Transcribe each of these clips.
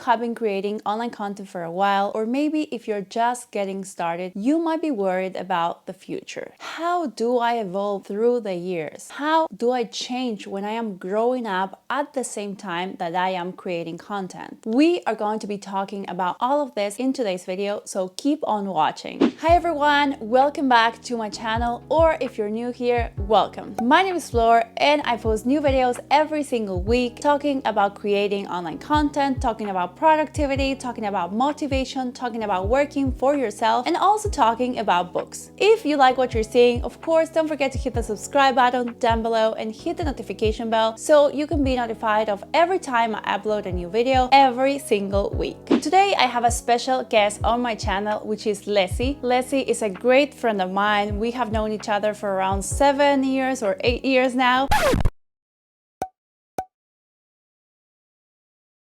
you have been creating online content for a while, or maybe if you're just getting started, you might be worried about the future. How do I evolve through the years? How do I change when I am growing up at the same time that I am creating content? We are going to be talking about all of this in today's video, so keep on watching. Hi everyone, welcome back to my channel, or if you're new here, welcome. My name is Flor and I post new videos every single week talking about creating online content, talking about productivity, talking about motivation, talking about working for yourself, and also talking about books. If you like what you're seeing, of course, don't forget to hit the subscribe button down below and hit the notification bell so you can be notified of every time I upload a new video every single week. Today I have a special guest on my channel, which is Lessie. Lessie is a great friend of mine. We have known each other for around 7 years or 8 years now.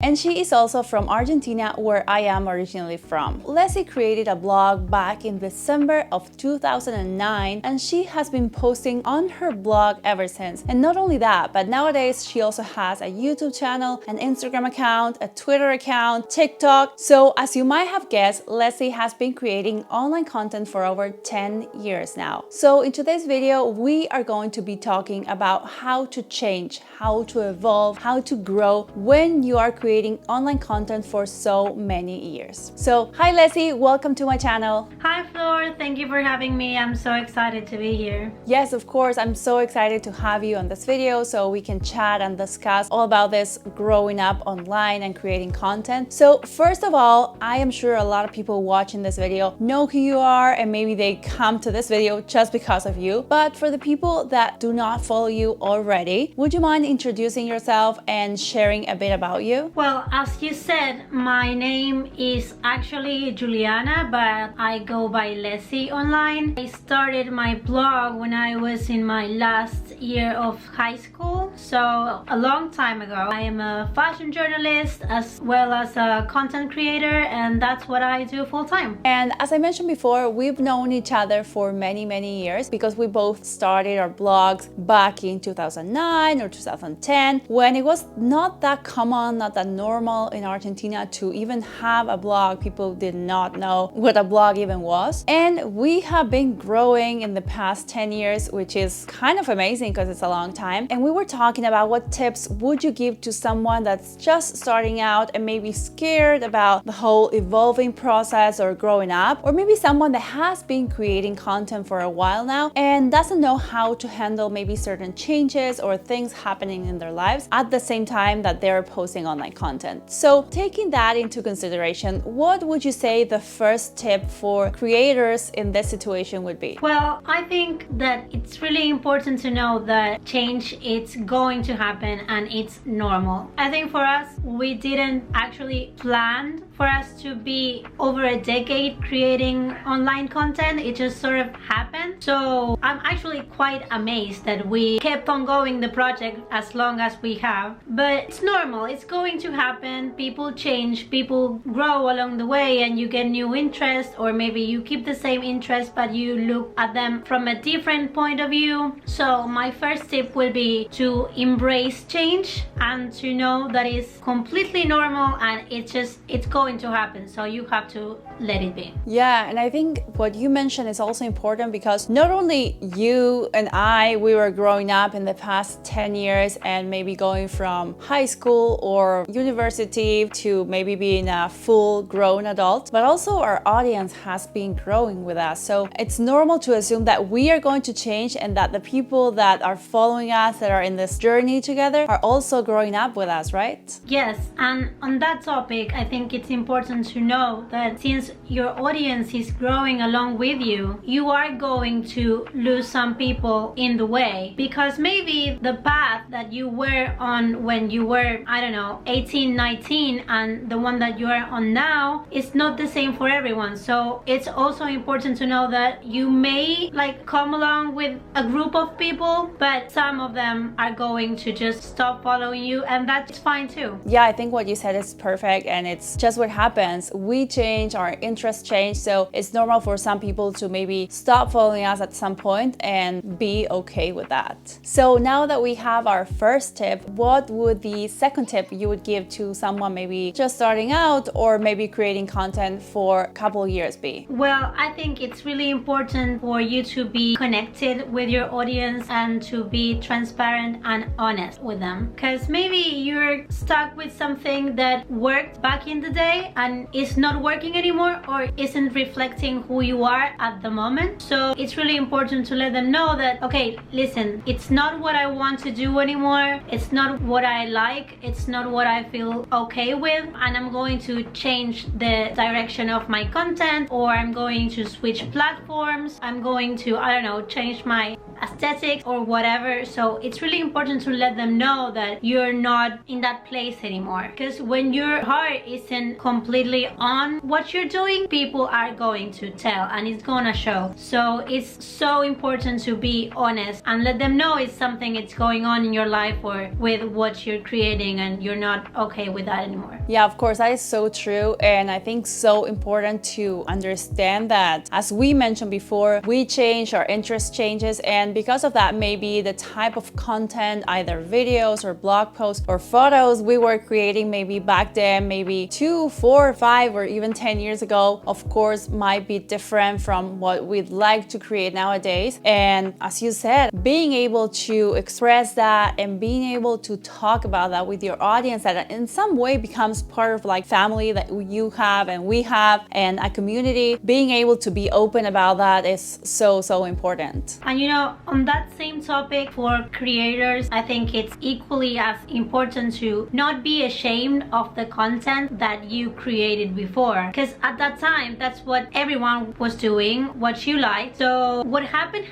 And she is also from Argentina, where I am originally from. Lessie created a blog back in December of 2009, and she has been posting on her blog ever since. And not only that, but nowadays she also has a YouTube channel, an Instagram account, a Twitter account, TikTok. So as you might have guessed, Lessie has been creating online content for over 10 years now. So in today's video, we are going to be talking about how to change, how to evolve, how to grow when you are creating online content for so many years. So, hi Lessie, welcome to my channel. Hi Flor, thank you for having me. I'm so excited to be here. Yes, of course, I'm so excited to have you on this video so we can chat and discuss all about this growing up online and creating content. So, first of all, I am sure a lot of people watching this video know who you are and maybe they come to this video just because of you. But for the people that do not follow you already, would you mind introducing yourself and sharing a bit about you? Well, as you said, my name is actually Juliana, but I go by Lessie online. I started my blog when I was in my last year of high school, so a long time ago. I am a fashion journalist as well as a content creator, and that's what I do full time. And as I mentioned before, we've known each other for many years because we both started our blogs back in 2009 or 2010 when it was not that common, not that normal in Argentina to even have a blog. People did not know what a blog even was. And we have been growing in the past 10 years, which is kind of amazing because it's a long time. And we were talking about what tips would you give to someone that's just starting out and maybe scared about the whole evolving process or growing up, or maybe someone that has been creating content for a while now and doesn't know how to handle maybe certain changes or things happening in their lives at the same time that they're posting online content. So taking that into consideration, what would you say the first tip for creators in this situation would be? Well, I think that it's really important to know that change it's going to happen and it's normal. I think for us, we didn't actually plan for us to be over a decade creating online content. It just sort of happened. So I'm actually quite amazed that we kept on going the project as long as we have. But it's normal, it's going to happen. People change, people grow along the way, and you get new interests, or maybe you keep the same interest but you look at them from a different point of view. So my first tip will be to embrace change and to know that it's completely normal and it's going to happen, so you have to let it be. Yeah, and I think what you mentioned is also important because not only you and we were growing up in the past 10 years and maybe going from high school or university to maybe being a full grown adult, but also our audience has been growing with us. So it's normal to assume that we are going to change and that the people that are following us, that are in this journey together, are also growing up with us, right? Yes, and on that topic, I think it's important to know that since your audience is growing along with you, you are going to lose some people in the way, because maybe the path that you were on when you were, I don't know, 18, 19, and the one that you are on now is not the same for everyone. So it's also important to know that you may come along with a group of people, but some of them are going to just stop following you, and that's fine too. Yeah, I think what you said is perfect, and it's just what happens. We change, our interests change, so it's normal for some people to maybe stop following us at some point and be okay with that. So now that we have our first tip, what would the second tip you would give to someone maybe just starting out or maybe creating content for a couple of years be? Well, I think it's really important for you to be connected with your audience and to be transparent and honest with them, because maybe you're stuck with something that worked back in the day and is not working anymore or isn't reflecting who you are at the moment. So it's really important to let them know that, okay, listen, it's not what I want to do anymore, it's not what I like, it's not what I feel okay with, and I'm going to change the direction of my content, or I'm going to switch platforms, I'm going to, I don't know, change my aesthetic or whatever. So it's really important to let them know that you're not in that place anymore, because when your heart isn't completely on what you're doing, people are going to tell and it's gonna show. So it's so important to be honest and let them know it's something it's going on in your life or with what you're creating and you're not okay with that anymore. Yeah, of course, that is so true, and I think so important to understand that, as we mentioned before, we change, our interest changes, and because of that, maybe the type of content, either videos or blog posts or photos we were creating maybe back then, maybe 2, 4, 5 or even 10 years ago, of course, might be different from what we'd like to create nowadays. And as you said, being able to express that and being able to talk about that with your audience that in some way becomes part of like family that you have and we have and a community, being able to be open about that is so important. And you know, on that same topic for creators, I think it's equally as important to not be ashamed of the content that you created before, because at that time that's what everyone was doing, what you liked. So what happened,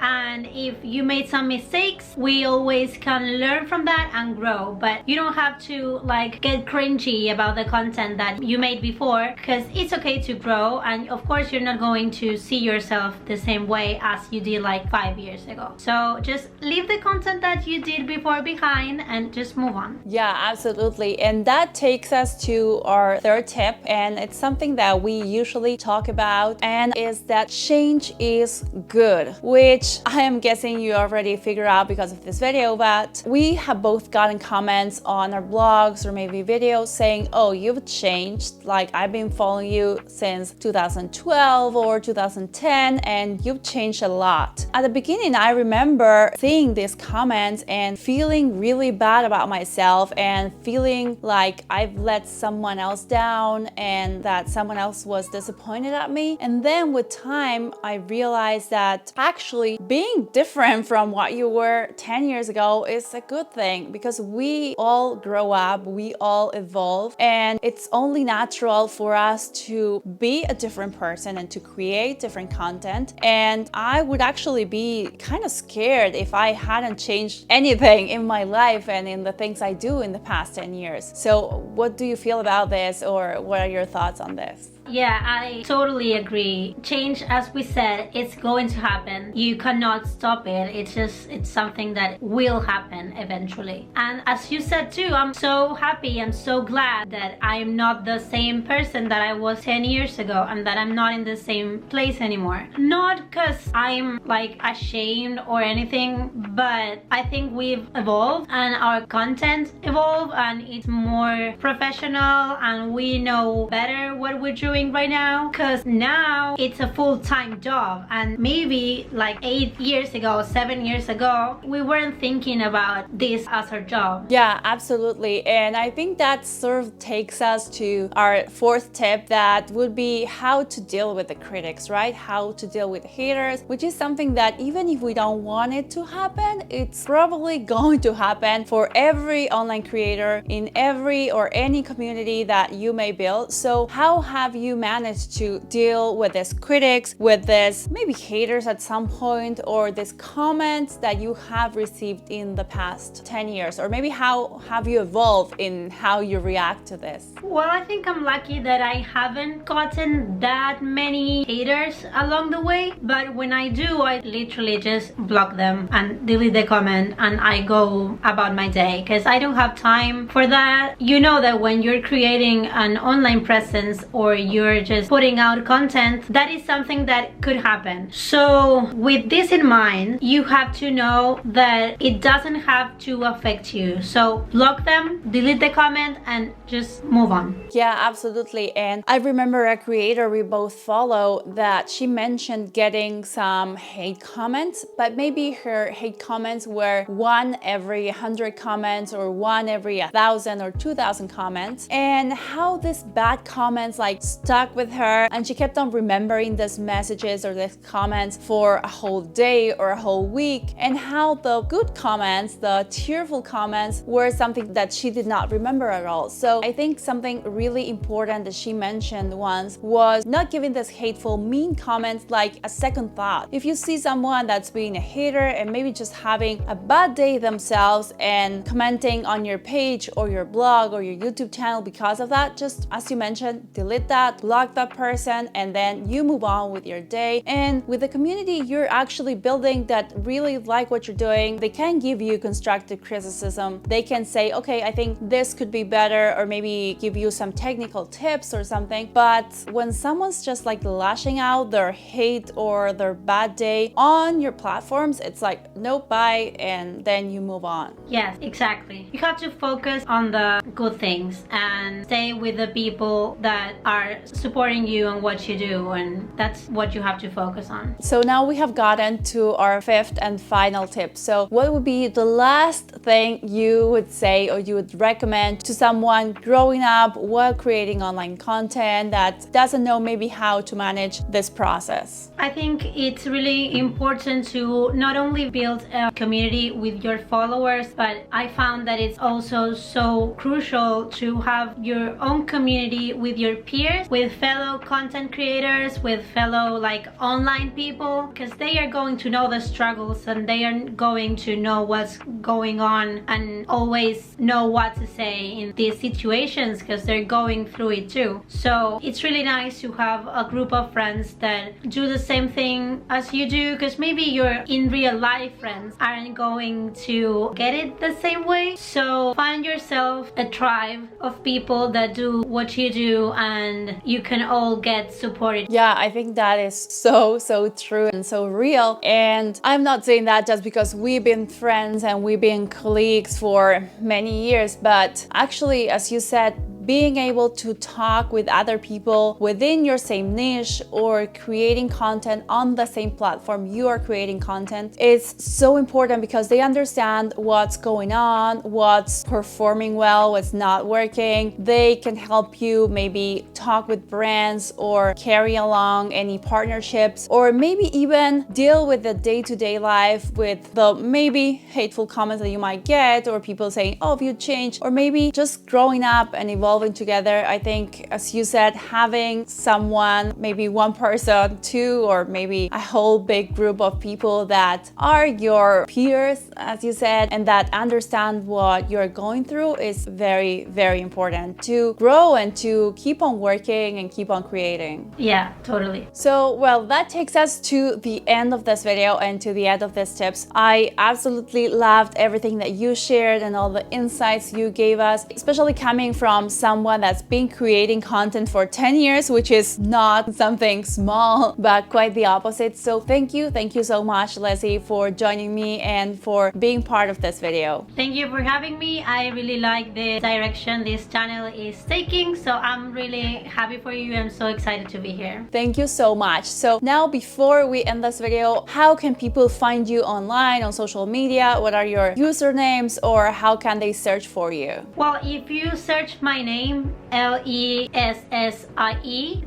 and if you made some mistakes, we always can learn from that and grow. But you don't have to like get cringy about the content that you made before, because it's okay to grow, and of course you're not going to see yourself the same way as you did like 5 years ago. So just leave the content that you did before behind and just move on. Yeah, absolutely. And that takes us to our third tip, and it's something that we usually talk about, and is that change is good, which I am guessing you already figured out because of this video. But we have both gotten comments on our blogs or maybe videos saying, oh, you've changed, like I've been following you since 2012 or 2010 and you've changed a lot. At the beginning, I remember seeing these comments and feeling really bad about myself and feeling like I've let someone else down and that someone else was disappointed at me. And then with time, I realized that actually being different from what you were 10 years ago is a good thing, because we all grow up, we all evolve, and it's only natural for us to be a different person and to create different content. And I would actually be kind of scared if I hadn't changed anything in my life and in the things I do in the past 10 years. So what do you feel about this, or what are your thoughts on this? Yeah, I totally agree. Change, as we said, it's going to happen. You cannot stop it. It's something that will happen eventually. And as you said too, I'm so happy, I'm so glad that I'm not the same person that I was 10 years ago and that I'm not in the same place anymore. Not because I'm like ashamed or anything, but I think we've evolved and our content evolved and it's more professional and we know better what we're doing right now, because now it's a full-time job, and maybe like 8 years ago, 7 years ago, we weren't thinking about this as our job. Yeah, absolutely. And I think that sort of takes us to our fourth tip, that would be how to deal with the critics, right? How to deal with haters, which is something that even if we don't want it to happen, it's probably going to happen for every online creator in every or any community that you may build. So how have you manage to deal with these critics, with this maybe haters at some point, or these comments that you have received in the past 10 years, or maybe how have you evolved in how you react to this? Well, I think I'm lucky that I haven't gotten that many haters along the way, but when I do, I literally just block them and delete the comment and I go about my day because I don't have time for that. You know that when you're creating an online presence or you're just putting out content, that is something that could happen. So with this in mind, you have to know that it doesn't have to affect you. So block them, delete the comment, and just move on. Yeah, absolutely. And I remember a creator we both follow that she mentioned getting some hate comments, but maybe her hate comments were one every 100 comments or one every 1,000 or 2,000 comments, and how these bad comments like stuck with her, and she kept on remembering these messages or these comments for a whole day or a whole week, and how the good comments, the tearful comments, were something that she did not remember at all. So I think something really important that she mentioned once was not giving this hateful, mean comments like a second thought. If you see someone that's being a hater and maybe just having a bad day themselves and commenting on your page or your blog or your YouTube channel because of that, just as you mentioned, delete that, block that person, and then you move on with your day. And with the community you're actually building that really like what you're doing, they can give you constructive criticism. They can say, okay, I think this could be better, or maybe give you some technical tips or something. But when someone's just like lashing out their hate or their bad day on your platforms, it's like, nope, bye, and then you move on. Yes, exactly. You have to focus on the good things and stay with the people that are supporting you and what you do, and that's what you have to focus on. So now we have gotten to our fifth and final tip. So what would be the last thing you would say or you would recommend to someone growing up while creating online content that doesn't know maybe how to manage this process? I think it's really important to not only build a community with your followers, but I found that it's also so crucial to have your own community with your peers, with fellow content creators, with fellow like online people, because they are going to know the struggles and they are going to know what's going on and always know what to say in these situations because they're going through it too. So it's really nice to have a group of friends that do the same thing as you do, because maybe your in real life friends aren't going to get it the same way. So find yourself a tribe of people that do what you do and you can all get supported. Yeah, I think that is so true and so real. And I'm not saying that just because we've been friends and we've been colleagues for many years, but actually, as you said, being able to talk with other people within your same niche or creating content on the same platform you are creating content is so important, because they understand what's going on, what's performing well, what's not working. They can help you maybe talk with brands or carry along any partnerships, or maybe even deal with the day-to-day life with the maybe hateful comments that you might get, or people saying, oh, you changed, or maybe just growing up and evolving together. I think, as you said, having someone, maybe one person, two, or maybe a whole big group of people that are your peers, as you said, and that understand what you're going through is very important to grow and to keep on working and keep on creating. Yeah, totally. So, well, that takes us to the end of this video and to the end of these tips. I absolutely loved everything that you shared and all the insights you gave us, especially coming from someone that's been creating content for 10 years, which is not something small, but quite the opposite. So thank you so much, Lessie, for joining me and for being part of this video. Thank you for having me. I really like the direction this channel is taking, so I'm really happy for you. I'm so excited to be here. Thank you so much. So now, before we end this video, how can people find you online, on social media? What are your usernames, or how can they search for you? Well, if you search my name name, Lessie,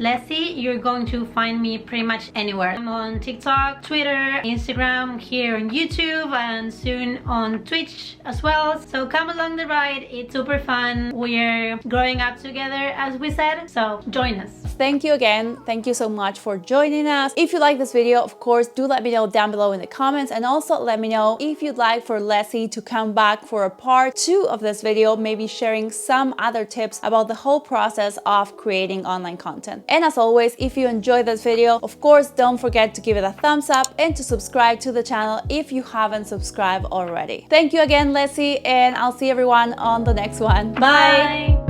Lessie. You're going to find me pretty much anywhere. I'm on TikTok, Twitter, Instagram, here on YouTube, and soon on Twitch as well. So come along the ride. It's super fun. We're growing up together, as we said, so join us. Thank you again. Thank you so much for joining us. If you like this video, of course, do let me know down below in the comments, and also let me know if you'd like for Lessie to come back for a part 2 of this video, maybe sharing some other tips about the whole process of creating online content. And as always, if you enjoyed this video, of course, don't forget to give it a thumbs up and to subscribe to the channel if you haven't subscribed already. Thank you again, Lessie, and I'll see everyone on the next one. Bye. Bye.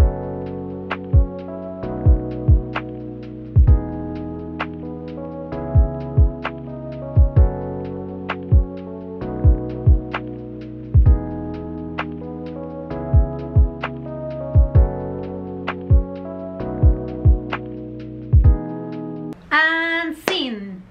And scene.